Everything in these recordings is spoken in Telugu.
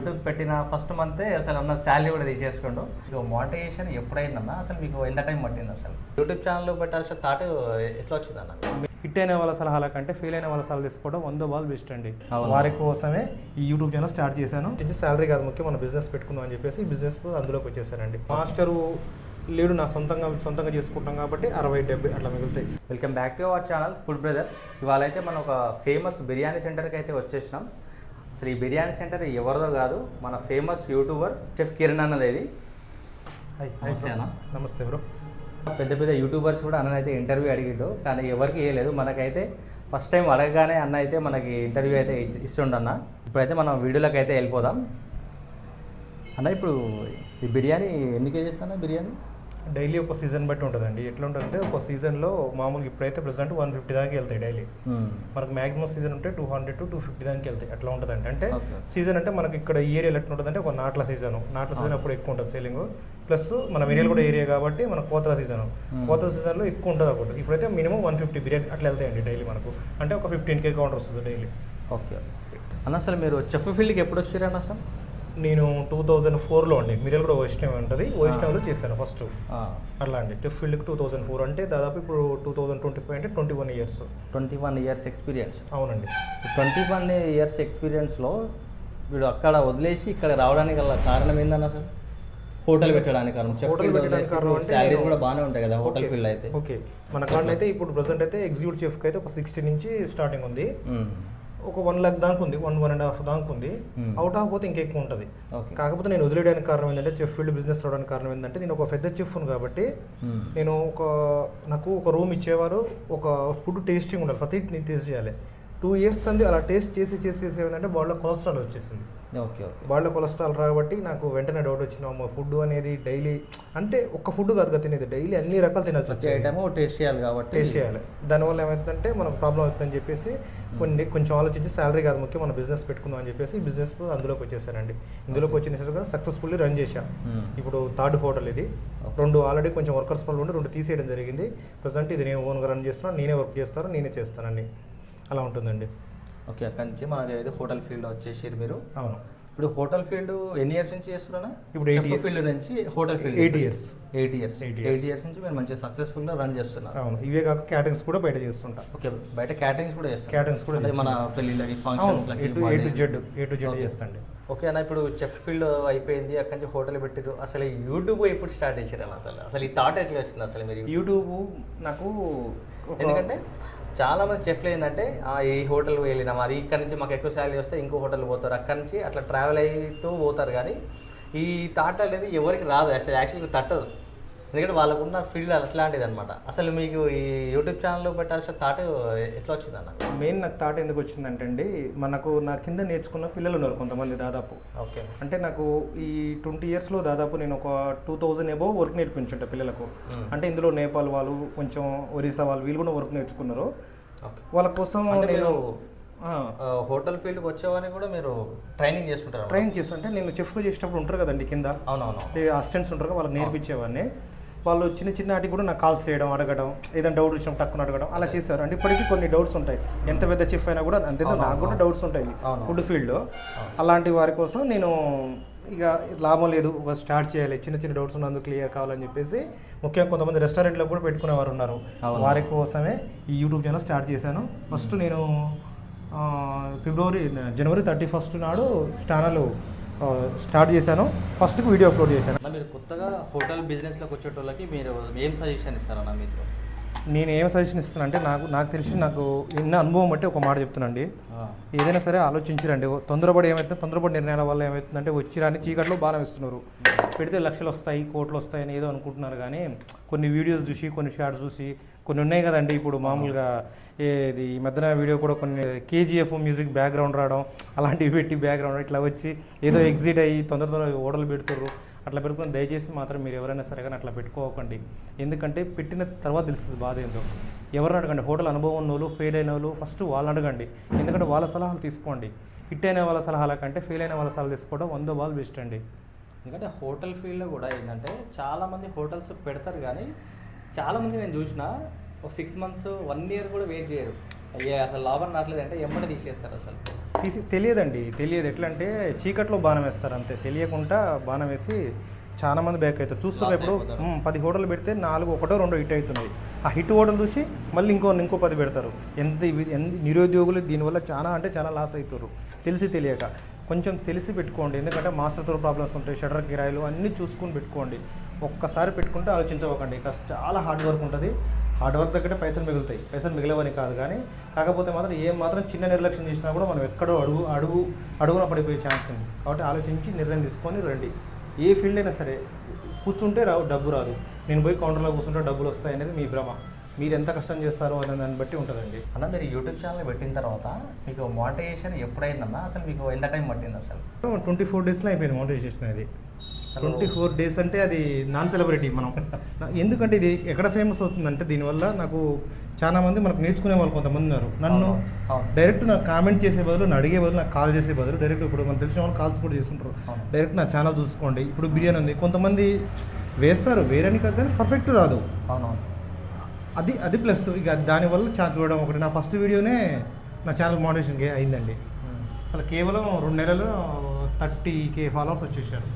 యూట్యూబ్ పెట్టిన ఫస్ట్ మంతే అసలు ఉన్న శాలరీ కూడా తీసేసుకోండు. ఇక మోటివేషన్ ఎప్పుడైందన్నా అసలు మీకు ఎంత టైం పట్టింది అసలు యూట్యూబ్ ఛానల్ పెట్టాల్సిన థాట్ ఎట్లా వచ్చిందన్న? హిట్ అయిన వాళ్ళ సలహాల కంటే ఫెయిల్ అయిన వాళ్ళ సలహాలు తీసుకోవడం 100 బెస్ట్ అండి. వారి కోసమే ఈ యూట్యూబ్ ఛానల్ స్టార్ట్ చేశాను. శాలరీ కాదు ముఖ్యం, మన బిజినెస్ పెట్టుకుందాం అని చెప్పేసి బిజినెస్ అందులోకి వచ్చేసానండి. మాస్టరు లేడు, నా సొంతంగా చేసుకుంటాం కాబట్టి 60-70 అట్లా మిగులుతాయి. Welcome back to our channel food brothers. ఇవాళ అయితే మనం ఒక ఫేమస్ బిర్యానీ సెంటర్కి అయితే వచ్చేసినాం. అసలు ఈ బిర్యానీ సెంటర్ ఎవరిదో కాదు, మన ఫేమస్ యూట్యూబర్ చెఫ్ కిరణ్ అన్నది. నమస్తే బ్రో. పెద్ద పెద్ద యూట్యూబర్స్ కూడా అన్న అయితే ఇంటర్వ్యూ అడిగిండు, కానీ ఎవరికి వేయలేదు. మనకైతే ఫస్ట్ టైం అడగగానే అన్న అయితే మనకి ఇంటర్వ్యూ అయితే ఇస్తుండన్న. ఇప్పుడైతే మనం వీడియోలోకి అయితే వెళ్ళిపోదాం. అన్న ఇప్పుడు ఈ బిర్యానీ ఎన్ని కేజీస్ అన్న? బిర్యానీ డైలీ ఒక సీజన్ బట్టి ఉంటుందండి. ఎట్లా ఉంటుందంటే ఒక సీజన్లో మామూలుగా ఇప్పుడైతే ప్రెసెంట్ 150 దాకా వెళ్తాయి డైలీ. మనకు మ్యాక్సిమం సీజన్ ఉంటే 200 to 250 దాకా వెళ్తాయి. అట్లా ఉంటుందండి. అంటే సీజన్ అంటే మనకి ఇక్కడ ఈ ఏరియా ఎట్లా ఉంటుందంటే ఒక నాట్ల సీజన్ అప్పుడు ఎక్కువ ఉంటుంది సేలింగ్. ప్లస్ మన ఏరియాలో కూడా ఏరియా కాబట్టి మన కోతల సీజన్లో ఎక్కువ ఉంటుంది అప్పుడు. ఇప్పుడైతే మినిమం 150 బిర్యానీ అట్లా వెళ్తాయండి డైలీ మనకు. అంటే ఒక 15K కౌంటర్ వస్తుంది డైలీ. ఓకే అన్న, అసలు మీరు చెఫ్ ఫీల్డ్కి ఎప్పుడు వచ్చారన్న? అసలు నేను 2004లో అండి. మీరు కూడా వైష్ణవ్ ఉంటుంది, వైష్ణవ్లో చేశాను ఫస్ట్. అట్లా అండి చెఫ్ ఫీల్డ్కి 2004 అంటే దాదాపు ఇప్పుడు 2025 అంటే 21 ఇయర్స్. 21 years experience. అవునండి. 21 ఇయర్స్ ఎక్స్పీరియన్స్లో వీడు అక్కడ వదిలేసి ఇక్కడ రావడానికి గల కారణం ఏందన్న? అసలు హోటల్ పెట్టడానికి కారణం శాలరీ కూడా బాగానే ఉంటాయి కదా హోటల్ ఫీల్డ్ అయితే. ఓకే, మన కారణం అయితే ఇప్పుడు ప్రెసెంట్ అయితే ఎగ్జిక్యూటివ్ చెఫ్కి అయితే ఒక 60 నుంచి స్టార్టింగ్ ఉంది. ఒక 1 lakh దాకా ఉంది, 1.5 దాకా ఉంది. అవుట్ ఆఫ్ ఇంకెక్కువ ఉంటుంది. కాకపోతే నేను వదిలేయడానికి కారణం ఏంటంటే చెఫ్ ఫీల్డ్ బిజినెస్ రావడానికి కారణం ఏంటంటే నేను ఒక పెద్ద చెఫ్ కాబట్టి నేను నాకు ఒక రూమ్ ఇచ్చేవారు, ఒక ఫుడ్ టేస్టింగ్ ఉండాలి, ప్రతి టేస్ట్ చేయాలి. 2 years అంది అలా టేస్ట్ చేసి ఏమైందంటే బాడీలో కొలెస్ట్రాల్ వచ్చేసింది. బాడీలో కొలెస్ట్రాల్ రాబట్టి నాకు వెంటనే డౌట్ వచ్చిన ఫుడ్ అనేది డైలీ అంటే ఒక్క ఫుడ్ కాదు కదా తినేది, డైలీ అన్ని రకాలు తినాల్సి టేస్ట్ చేయాలి కాబట్టి టేస్ట్ చేయాలి. దానివల్ల ఏమవుతుందంటే మనకు ప్రాబ్లం అవుతుందని చెప్పేసి కొంచెం ఆలోచించి శాలరీ కాదు ముఖ్యం, మన బిజినెస్ పెట్టుకుందాం అని చెప్పేసి బిజినెస్ అందులోకి వచ్చేసానండి. ఇందులోకి వచ్చిన సక్సెస్ఫుల్లీ రన్ చేశాను. ఇప్పుడు 3rd హోటల్ ఇది. 2 ఆల్రెడీ కొంచెం వర్కర్స్ పనులు ఉండి 2 తీసేయడం జరిగింది. ప్రజెంట్ ఇది నేను ఓన్గా రన్ చేస్తున్నాను, నేనే వర్క్ చేస్తాను, నేనే చేస్తానండి. అలా ఉంటుందండి. ఓకే, అక్కడి నుంచి మనకి ఏదో హోటల్ ఫీల్డ్ వచ్చేసారు మీరు. అవును. ఇప్పుడు హోటల్ ఫీల్డ్ ఎన్ని ఇయర్స్ నుంచి చేస్తున్నారా? ఇప్పుడు 8 ఫీల్డ్ నుంచి హోటల్ ఫీల్డ్ 8 years. 8 years నుంచి మీరు మంచిగా సక్సెస్ఫుల్గా రన్ చేస్తున్నారు. అవును. ఇవే కాక క్యాటరింగ్స్ కూడా బయట చేస్తుంటా. ఓకే, బయట క్యాటరింగ్స్ కూడా చేస్తాను. క్యాటరింగ్స్ కూడా మన పెళ్ళిళ్ళకి ఫంక్షన్స్లకి ఏ టు జెడ్ చేస్తాండి. ఓకే అన్న, ఇప్పుడు చెఫ్ ఫీల్డ్ అయిపోయింది, అక్కడి నుంచి హోటల్ పెట్టారు. అసలు యూట్యూబ్ ఎప్పుడు స్టార్ట్ చేశారు అన్న? అసలు ఈ థాట్ ఎట్లా వచ్చింది అసలు మీరు? యూట్యూబ్ నాకు ఎందుకంటే చాలా మంది చెఫ్లు ఏంటంటే ఈ హోటల్ వెళ్ళినాం, అది ఇక్కడ నుంచి మాకు ఎక్కువ శాలరీ వస్తే ఇంకో హోటల్ పోతారు, అక్కడి నుంచి అట్లా ట్రావెల్ అవుతూ పోతారు. కానీ ఈ థాట్ అనేది ఎవరికి రాదు, అసలు యాక్చువల్గా తట్టదు. ఎందుకంటే వాళ్ళకున్న ఫీల్డ్ అట్లాంటిది అనమాట. అసలు మీకు ఈ యూట్యూబ్ ఛానల్లో పెట్టాల్సిన థాట్ ఎట్లా వచ్చిందన్న? మెయిన్ నాకు థాట్ ఎందుకు వచ్చిందంటే అండి, మనకు నా కింద నేర్చుకున్న పిల్లలు ఉన్నారు కొంతమంది దాదాపు. ఓకే, అంటే నాకు ఈ 20 yearsలో దాదాపు నేను ఒక 2000 అబోవ్ వర్క్ నేర్పించుంటా పిల్లలకు. అంటే ఇందులో నేపాల్ వాళ్ళు, కొంచెం ఒరిస్సా వాళ్ళు, వీళ్ళు కూడా వర్క్ నేర్చుకున్నారు. వాళ్ళ కోసం నేను హోటల్ ఫీల్డ్కి వచ్చేవారిని కూడా మీరు ట్రైనింగ్ చేస్తుంటే నేను చెఫ్గా చేసేటప్పుడు ఉంటారు కదండి కింద. అవునవును. అసిస్టెంట్స్ ఉంటారు, వాళ్ళకి నేర్పించేవాడిని. వాళ్ళు చిన్న వాటికి కూడా నాకు కాల్స్ చేయడం, అడగడం, ఏదైనా డౌట్ వచ్చినా టక్కున అడగడం అలా చేశారు. అంటే ఇప్పటికీ కొన్ని డౌట్స్ ఉంటాయి, ఎంత పెద్ద చెఫ్ అయినా కూడా అంతే నాకు కూడా డౌట్స్ ఉంటాయి ఫుడ్ ఫీల్డ్లో. అలాంటి వారి కోసం నేను ఇక లాభం లేదు, ఒక స్టార్ట్ చేయాలి, చిన్న డౌట్స్ ఉన్నందుకు క్లియర్ కావాలని చెప్పేసి ముఖ్యంగా కొంతమంది రెస్టారెంట్లో కూడా పెట్టుకునే వారు ఉన్నారు. వారి కోసమే ఈ యూట్యూబ్ ఛానల్ స్టార్ట్ చేశాను. ఫస్ట్ నేను జనవరి 31 నాడు ఛానల్ స్టార్ట్ చేశాను. ఫస్ట్కి వీడియో అప్లోడ్ చేశాను. మీరు కొత్తగా హోటల్ బిజినెస్లోకి వచ్చేటోళ్ళకి మీరు ఏం సజెషన్ ఇస్తారన్నా? మీరు నేను ఏం సజెషన్ ఇస్తాను అంటే నాకు తెలిసి నాకు ఎన్న అనుభవం బట్టి ఒక మాట చెప్తున్నాండి. ఏదైనా సరే ఆలోచించిరండి. తొందరపడి నిర్ణయాల వల్ల ఏమవుతుందంటే వచ్చిరాని చీకట్లో బాగా ఇస్తున్నారు. పెడితే లక్షలు వస్తాయి, కోట్లు వస్తాయని ఏదో అనుకుంటున్నారు. కానీ కొన్ని వీడియోస్ చూసి, కొన్ని షార్ట్స్ చూసి, కొన్ని ఉన్నాయి కదండి ఇప్పుడు మామూలుగా ఈ మధ్యన వీడియో కూడా కొన్ని KGF మ్యూజిక్ బ్యాక్గ్రౌండ్ రావడం, అలాంటివి పెట్టి బ్యాక్గ్రౌండ్ ఇట్లా వచ్చి ఏదో ఎగ్జిట్ అయ్యి తొందరగా ఓడలు పెడుతుర్రు. అట్లా పెట్టుకుని దయచేసి మాత్రం మీరు ఎవరైనా సరే కానీ అట్లా పెట్టుకోకండి. ఎందుకంటే పెట్టిన తర్వాత తెలుస్తుంది బాధ ఏందో. ఎవరిని అడగండి, హోటల్ అనుభవం ఉన్న వాళ్ళు, ఫెయిల్ అయిన వాళ్ళు ఫస్ట్ వాళ్ళని అడగండి. ఎందుకంటే వాళ్ళ సలహాలు తీసుకోండి. హిట్ అయిన వాళ్ళ సలహాల కంటే ఫెయిల్ అయిన వాళ్ళ సలహాలు తీసుకోవడం 100 బెస్ట్ అండి. ఎందుకంటే హోటల్ ఫీల్డ్లో కూడా ఏంటంటే చాలామంది హోటల్స్ పెడతారు, కానీ చాలామంది నేను చూసిన ఒక 6 months 1 year కూడా వెయిట్ చేయరు. అయ్యే అసలు లాభం రావట్లేదు అంటే ఎమ్మటే తీసేస్తారు. అసలు తెలియదండి, తెలియదు. ఎట్లా అంటే చీకట్లో బాణం వేస్తారు అంతే, తెలియకుండా బాణం వేసి చాలా మంది బ్యాక్ అవుతారు. చూస్తున్నారు ఇప్పుడు 10 హోటల్ పెడితే 4 ఒకటో రెండో హిట్ అవుతున్నాయి. ఆ హిట్ హోటల్ చూసి మళ్ళీ ఇంకో 10 పెడతారు. ఎంత నిరుద్యోగులు దీనివల్ల చాలా అంటే చాలా లాస్ అవుతారు తెలిసి తెలియక. కొంచెం తెలిసి పెట్టుకోండి, ఎందుకంటే మాస్టర్తో ప్రాబ్లమ్స్ ఉంటాయి, షటర్ కిరాయిలు అన్నీ చూసుకొని పెట్టుకోండి. ఒక్కసారి పెట్టుకుంటే ఆలోచించవకండి. చాలా హార్డ్ వర్క్ ఉంటుంది. హార్డ్ వర్క్ దగ్గర పైసలు మిగులుతాయి, పైసలు మిగలవని కాదు, కానీ కాకపోతే మాత్రం మాత్రం చిన్న నిర్లక్ష్యం చేసినా కూడా మనం ఎక్కడో అడుగున పడిపోయే ఛాన్స్ ఉంది. కాబట్టి ఆలోచించి నిర్ణయం తీసుకొని రండి. ఏ ఫీల్డ్ అయినా సరే కూర్చుంటే డబ్బు రాదు, నేను పోయి కౌంటర్లో కూర్చుంటే డబ్బులు వస్తాయి అనేది మీ భ్రమ. మీరు ఎంత కష్టం చేస్తారో అనే దాన్ని బట్టి ఉంటుందండి. అన్న మీరు యూట్యూబ్ ఛానల్ పెట్టిన తర్వాత మీకు మోటివేషన్ ఎప్పుడైందన్నా, అసలు మీకు ఎంత టైం పట్టింది? అసలు 24 డేస్లో అయిపోయింది మోటివేషన్. అది 24 డేస్ అంటే అది నాన్ సెలబ్రిటీ మనం. ఎందుకంటే ఇది ఎక్కడ ఫేమస్ అవుతుందంటే దీనివల్ల నాకు చాలా మంది మనకు నేర్చుకునే వాళ్ళు కొంతమంది ఉన్నారు. నన్ను డైరెక్ట్ నాకు కామెంట్ చేసే బదులు, నన్ను అడిగే బదులు, నాకు కాల్ చేసే బదులు డైరెక్ట్ ఇప్పుడు మనకు తెలిసిన వాళ్ళు కాల్స్ కూడా చేస్తుంటారు. డైరెక్ట్ నా ఛానల్ చూసుకోండి. ఇప్పుడు బిర్యానీ ఉంది, కొంతమంది వేస్తారు వేరని కాదు, కానీ పర్ఫెక్ట్ రాదు. అవునవును, అది ప్లస్. ఇక దానివల్ల ఛాన్స్ చూడడం ఒకటి. నా ఫస్ట్ వీడియోనే నా ఛానల్ మోటివేషన్కి అయిందండి. అసలు కేవలం 2 నెలలు 30K ఫాలోవర్స్ వచ్చేసారు.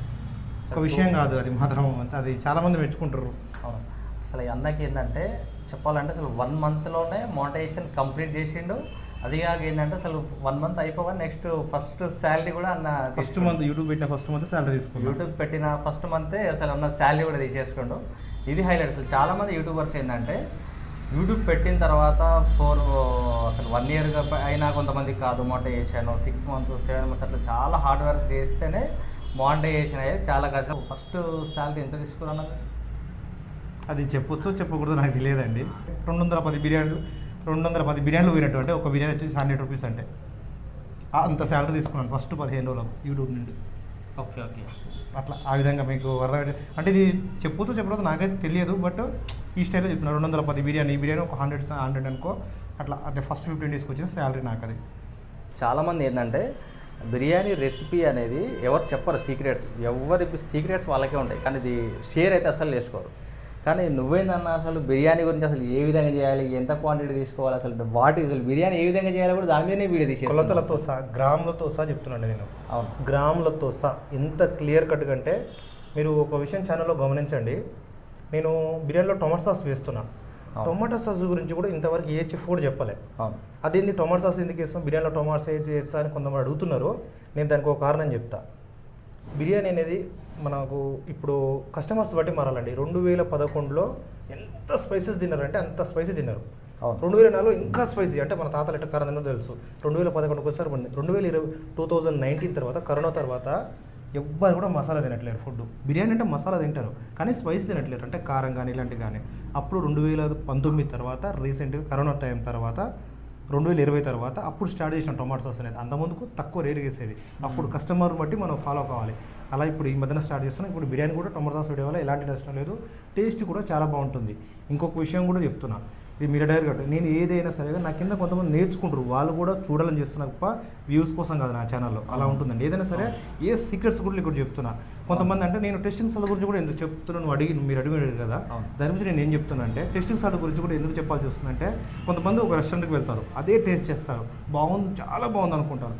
ఒక విషయం కాదు అది మాత్రం, అది చాలామంది మెచ్చుకుంటారు. అవును, అసలు ఈ అన్నకి ఏంటంటే చెప్పాలంటే అసలు 1 మంత్లోనే మోటివేషన్ కంప్లీట్ చేసిండు. అది కాక ఏంటంటే అసలు 1 మంత్ అయిపోవాలి, నెక్స్ట్ ఫస్ట్ శాలరీ కూడా అన్న ఫస్ట్ మంత్ యూట్యూబ్ పెట్టిన ఫస్ట్ మంత్ శాలరీ తీసుకున్నాడు. యూట్యూబ్ పెట్టిన ఫస్ట్ మంతే అసలు అన్న శాలరీ కూడా తీసేసుకుండు. ఇది హైలైట్. అసలు చాలామంది యూట్యూబర్స్ ఏంటంటే యూట్యూబ్ పెట్టిన తర్వాత అసలు 1 year అయినా కొంతమంది కాదు మోటివేషన్ 6 months 7 months అట్లా చాలా హార్డ్ వర్క్ చేస్తేనే మోటివేషన్ అయ్యేది. చాలా కష్టం. ఫస్ట్ శాలరీ ఎంత తీసుకున్నాను? అది చెప్పొచ్చు చెప్పకూడదు నాకు తెలియదండి. 210 బిర్యానీలు పోయినట్టు. అంటే ఒక బిర్యానీ వచ్చేసి 100 రూపీస్. అంటే అంత శాలరీ తీసుకున్నాను ఫస్ట్ 15 రోజులకు యూట్యూబ్ నుండి. ఓకే ఓకే, అట్లా ఆ విధంగా మీకు అర్థం. అంటే ఇది చెప్పకూడదు నాకైతే తెలియదు, బట్ ఈ స్టైల్లో చెప్తున్నారు. 210 బిర్యానీ, ఈ బిర్యానీ ఒక 100 అనుకో, అట్లా అంటే ఫస్ట్ 15 డేస్కి వచ్చిన శాలరీ నాకు అది. చాలామంది ఏంటంటే బిర్యానీ రెసిపీ అనేది ఎవరు చెప్పరు, సీక్రెట్స్ ఎవరి సీక్రెట్స్ వాళ్ళకే ఉంటాయి, కానీ ఇది షేర్ అయితే అసలు చేసుకోరు. కానీ నువ్వేందన్నా అసలు బిర్యానీ గురించి అసలు ఏ విధంగా చేయాలి, ఎంత క్వాంటిటీ తీసుకోవాలి, అసలు అసలు బిర్యానీ ఏ విధంగా చేయాలి కూడా దాని మీదనే వీడియో తీసేది. కొలతలతో సహా, గ్రాములతో సహా చెప్తున్నాను నేను. అవును, గ్రాములతో సహా ఎంత క్లియర్ కట్ కంటే మీరు ఒక విషయం ఛానల్లో గమనించండి. నేను బిర్యానీలో టొమాటో సాస్ వేస్తున్నా. టొమాటో సాస్ గురించి కూడా ఇంతవరకు ఏ చెఫ్ కూడా చెప్పలే. అదేంటి టొమాటో సాస్ ఎందుకు వేస్తాం, బిర్యానీలో టొమాటో సాస్ వేస్తా అని కొంతమంది అడుగుతున్నారు. నేను దానికి ఒక కారణం చెప్తా. బిర్యానీ అనేది మనకు ఇప్పుడు కస్టమర్స్ బట్టి మారాలండి. 2011లో ఎంత స్పైసెస్ తిన్నారంటే అంత స్పైసీ తిన్నారు. 2004లో ఇంకా స్పైసీ, అంటే మన తాతలు ఎట్ట కారణంగా తెలుసు. 2011 ఒకసారి పండి. 2019 తర్వాత కరోనా తర్వాత ఎవ్వరు కూడా మసాలా తినట్లేరు. ఫుడ్ బిర్యానీ అంటే మసాలా తింటారు, కానీ స్పైసీ తినట్లేరు, అంటే కారం కానీ ఇలాంటివి కానీ. అప్పుడు 2019 తర్వాత రీసెంట్గా కరోనా టైం తర్వాత 2020 తర్వాత అప్పుడు స్టార్ట్ చేసిన టొమాటో సాస్ అనేది. అంతకుముందుకు తక్కువ రేట్ వేసేది. అప్పుడు కస్టమర్ బట్టి మనం ఫాలో కావాలి. అలా ఇప్పుడు ఈ మధ్యన స్టార్ట్ చేస్తున్నాం. ఇప్పుడు బిర్యానీ కూడా టొమాటో సాస్ వేయడం వల్ల ఎలాంటి నష్టం లేదు, టేస్ట్ కూడా చాలా బాగుంటుంది. ఇంకొక విషయం కూడా చెప్తున్నా, ఇది మీరు డైరెక్ట్ కట్టు. నేను ఏదైనా సరే నా కింద కొంతమంది నేర్చుకుంటారు, వాళ్ళు కూడా చూడాలని చేస్తున్నా తప్ప వ్యూస్ కోసం కాదు నా ఛానల్లో. అలా ఉంటుందండి. ఏదైనా సరే ఏ సీక్రెట్స్ కూడా ఇక్కడ చెప్తున్నా. కొంతమంది అంటే నేను టెస్టింగ్ సాల్ట్ గురించి కూడా ఎందుకు చెప్తున్నాను, మీరు అడిగారు కదా, దాని గురించి నేను ఏం చెప్తున్నా అంటే టెస్టింగ్ సాల్ట్ గురించి కూడా ఎందుకు చెప్పాల్సి వస్తుందంటే కొంతమంది ఒక రెస్టారెంట్కి వెళ్తారు, అదే టేస్ట్ చేస్తారు, బాగుంది చాలా బాగుంది అనుకుంటారు.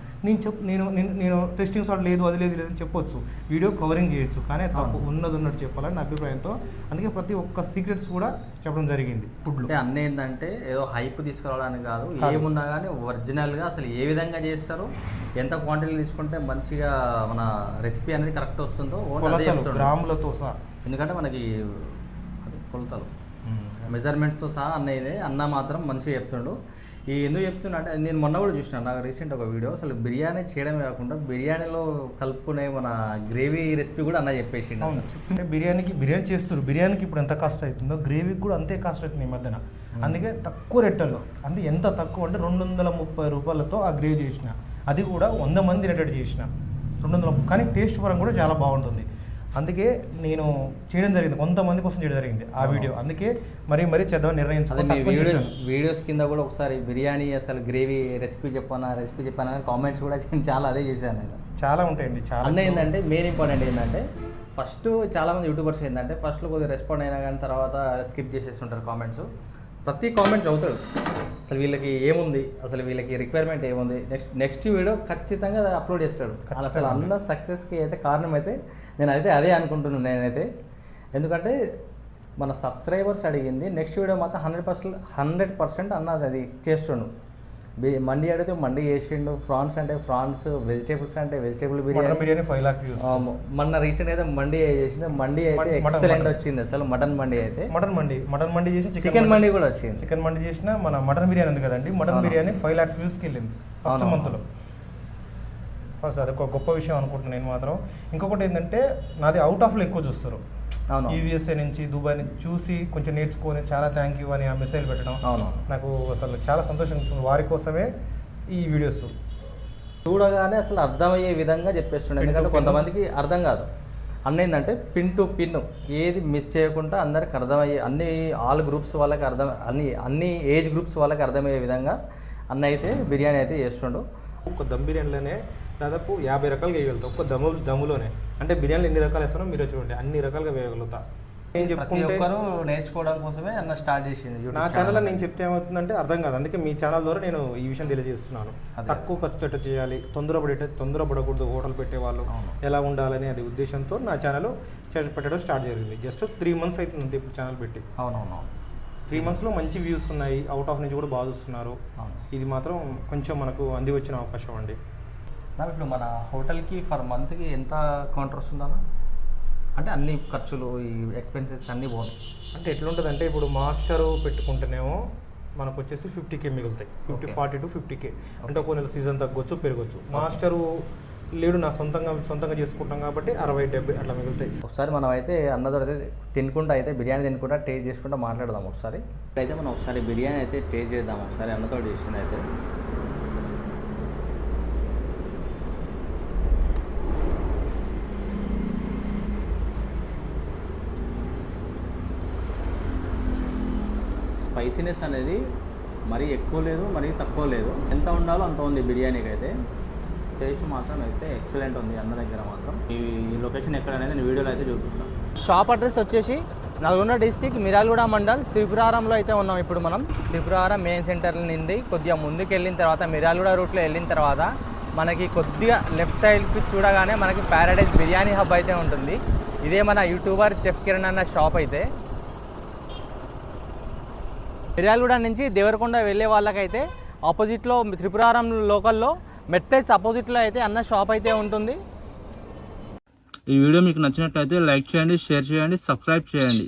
నేను టెస్టింగ్ సాల్ట్ లేదు అది లేదు లేదని చెప్పొచ్చు, వీడియో కవరింగ్ చేయొచ్చు, కానీ తప్పు ఉన్నట్టు చెప్పాలని నా అభిప్రాయంతో. అందుకే ప్రతి ఒక్క సీక్రెట్స్ కూడా చెప్పడం జరిగింది. ఫుడ్లో అంటే అన్నీ ఏంటంటే ఏదో హైప్ తీసుకురావడానికి కాదు, ఏమున్నా కానీ ఒరిజినల్గా అసలు ఏ విధంగా చేస్తారు, ఎంత క్వాంటిటీ తీసుకుంటే మంచిగా మన రెసిపీ అనేది కరెక్ట్ వస్తుందో గ్రాములతో సహా. ఎందుకంటే మనకి కొలతలు మెజర్మెంట్స్తో సహా అన్న మాత్రం మంచిగా చెప్తుండు. ఈ ఎందుకు చెప్తున్నా అంటే నేను మొన్న కూడా చూసినాను, నాకు రీసెంట్ ఒక వీడియో. అసలు బిర్యానీ చేయడమే కాకుండా బిర్యానీలో కలుపుకునే మన గ్రేవీ రెసిపీ కూడా అన్న చెప్పేసి. బిర్యానీ చేస్తారు, బిర్యానీకి ఇప్పుడు ఎంత కాస్ట్ అవుతుందో గ్రేవీకి కూడా అంతే కాస్ట్ అవుతుంది ఈ మధ్యన. అందుకే తక్కువ రేట్లలో, అంటే ఎంత తక్కువ అంటే 230 రూపాయలతో ఆ గ్రేవీ చేసిన, అది కూడా 100 మంది రేటెడ్ చేసిన 200, కానీ టేస్ట్ పరంగా కూడా చాలా బాగుంటుంది. అందుకే నేను చేయడం జరిగింది, కొంతమంది కోసం చేయడం జరిగింది ఆ వీడియో. అందుకే మరీ చేద్దామని నిర్ణయించాను. వీడియోస్ కింద కూడా ఒకసారి బిర్యానీ అసలు గ్రేవీ రెసిపీ చెప్పానా కామెంట్స్ కూడా చాలా అదే చేశాను నేను. చాలా ఉంటాయండి. చాలా అన్న ఏంటంటే మెయిన్ ఇంపార్టెంట్ ఏంటంటే ఫస్ట్ చాలామంది యూట్యూబర్స్ ఏంటంటే ఫస్ట్లో కొద్దిగా రెస్పాండ్ అయినా కానీ తర్వాత స్కిప్ చేసేస్తుంటారు కామెంట్స్. ప్రతి కామెంట్ చదువుతాడు. అసలు వీళ్ళకి ఏముంది, అసలు వీళ్ళకి రిక్వైర్మెంట్ ఏముంది, నెక్స్ట్ వీడియో ఖచ్చితంగా అప్లోడ్ చేస్తాడు. అసలు అన్న సక్సెస్కి అయితే కారణం అయితే నేనైతే అదే అనుకుంటున్నాను నేనైతే. ఎందుకంటే మన సబ్స్క్రైబర్స్ అడిగింది నెక్స్ట్ వీడియో మాత్రం 100% అన్నది అది చేస్తుండు. మండి అడిగితే మండి చేసిండు, ఫ్రాన్స్ అంటే ఫ్రాన్స్, వెజిటేబుల్స్ అంటే వెజిటేబుల్ బిర్యానీ 5 లాక్ వ్యూస్. మొన్న రీసెంట్ అయితే మండి చేసింది. మండి అయితే ఎక్సలెంట్ వచ్చింది అసలు. మటన్ మండి అయితే మటన్ మండి చేసి చికెన్ మండి కూడా వచ్చింది. చికెన్ మండి చేసిన మన మటన్ బిర్యానీ ఉంది కదండి, మటన్ బిర్యానీ 5 lakhs వ్యూస్కి వెళ్ళింది ఫస్ట్ మంత్లో. ఫస్ట్ అదొక గొప్ప విషయం అనుకుంటున్నాను నేను మాత్రం. ఇంకొకటి ఏంటంటే నాది అవుట్ ఆఫ్లో ఎక్కువ చూస్తారు. యూఎస్ఏ నుంచి, దుబాయ్ నుంచి చూసి కొంచెం నేర్చుకొని చాలా థ్యాంక్ యూ అని ఆ మెసేజ్ పెట్టడం నాకు అసలు చాలా సంతోషం ఉంటుంది. వారి కోసమే ఈ వీడియోస్ చూడగానే అసలు అర్థమయ్యే విధంగా చెప్పేస్తుండే. ఎందుకంటే కొంతమందికి అర్థం కాదు. అన్న ఏంటంటే పిన్ టు పిన్ ఏది మిస్ చేయకుండా అందరికి అర్థమయ్యే, ఆల్ గ్రూప్స్ వాళ్ళకి అన్ని ఏజ్ గ్రూప్స్ వాళ్ళకి అర్థమయ్యే విధంగా అన్న అయితే బిర్యానీ అయితే చేస్తుండు. ఒక దమ్ బిర్యానీలోనే దాదాపు 50 రకాలుగా వేయగలుగుతా. ఒక్క దమ్ములోనే. అంటే బిర్యానీలు ఎన్ని రకాలు వేస్తారో మీరు చూడండి, అన్ని రకాలుగా వేయగలుగుతా. నేను చెప్పుకుంటే నేర్చుకోవడం కోసమే అన్న స్టార్ట్ చేసింది. నా ఛానల్లో నేను చెప్తే ఏమవుతుందంటే అర్థం కాదు. అందుకే మీ ఛానల్ ద్వారా నేను ఈ విషయం తెలియజేస్తున్నాను. తక్కువ ఖర్చుతో ఎట్లా చేయాలి, తొందరపడకూడదు, హోటల్ పెట్టేవాళ్ళు ఎలా ఉండాలని అది ఉద్దేశంతో నా ఛానల్ పెట్టడం స్టార్ట్ జరిగింది. జస్ట్ 3 months అవుతుంది ఇప్పుడు ఛానల్ పెట్టి. అవునవును. 3 monthsలో మంచి వ్యూస్ ఉన్నాయి. అవుట్ ఆఫ్ నుంచి కూడా బాగా చూస్తున్నారు. ఇది మాత్రం కొంచెం మనకు అంది వచ్చిన అవకాశం అండి. ఇప్పుడు మన హోటల్కి ఫర్ మంత్కి ఎంత కౌంటర్ వస్తుందన్నా? అంటే అన్ని ఖర్చులు, ఈ ఎక్స్పెన్సెస్ అన్నీ బాగుంటాయి. అంటే ఎట్లుంటుందంటే ఇప్పుడు మాస్టరు పెట్టుకుంటేనేమో మనకు వచ్చేసి 50K మిగులుతాయి. 40 to 50K. అంటే ఒక నెల సీజన్ తగ్గొచ్చు, పెరగచ్చు. మాస్టరు లేడు, నా సొంతంగా చేసుకుంటాం కాబట్టి 60-70 అట్లా మిగులుతాయి. ఒకసారి మనం అయితే అన్నతో అయితే తినుకుంటా, అయితే బిర్యానీ తినుకుంటా టేస్ట్ చేసుకుంటా మాట్లాడదాం ఒకసారి. అయితే మనం ఒకసారి బిర్యానీ అయితే టేస్ట్ చేద్దాం ఒకసారి అన్నతో చేసిన అయితే. స్పైసీనెస్ అనేది మరీ ఎక్కువ లేదు, మరీ తక్కువ లేదు. ఎంత ఉండాలో అంత ఉంది బిర్యానీకి అయితే. టేస్ట్ మాత్రం అయితే ఎక్సలెంట్ ఉంది అన్న దగ్గర మాత్రం. ఈ లొకేషన్ ఎక్కడ అనేది నేను వీడియోలో అయితే చూపిస్తాను. షాప్ అడ్రస్ వచ్చేసి నల్గొండ డిస్టిక్ మిర్యాలగూడ మండల్ త్రిపురారంలో అయితే ఉన్నాం ఇప్పుడు మనం. త్రిపురారం మెయిన్ సెంటర్ నుండి కొద్దిగా ముందుకు వెళ్ళిన తర్వాత మిర్యాలగూడ రూట్లో వెళ్ళిన తర్వాత మనకి కొద్దిగా లెఫ్ట్ సైడ్కి చూడగానే మనకి ప్యారడైజ్ బిర్యానీ హబ్ అయితే ఉంటుంది. ఇదే మన యూట్యూబర్ చెఫ్ కిరణ్ అన్న షాప్ అయితే. మిర్యాలగూడ నుంచి దేవరకొండ వెళ్ళే వాళ్ళకైతే ఆపోజిట్లో త్రిపురారం లోకల్లో మెట్ ప్లేస్ ఆపోజిట్లో అయితే అన్న షాప్ అయితే ఉంటుంది. ఈ వీడియో మీకు నచ్చినట్లయితే లైక్ చేయండి, షేర్ చేయండి, సబ్స్క్రైబ్ చేయండి.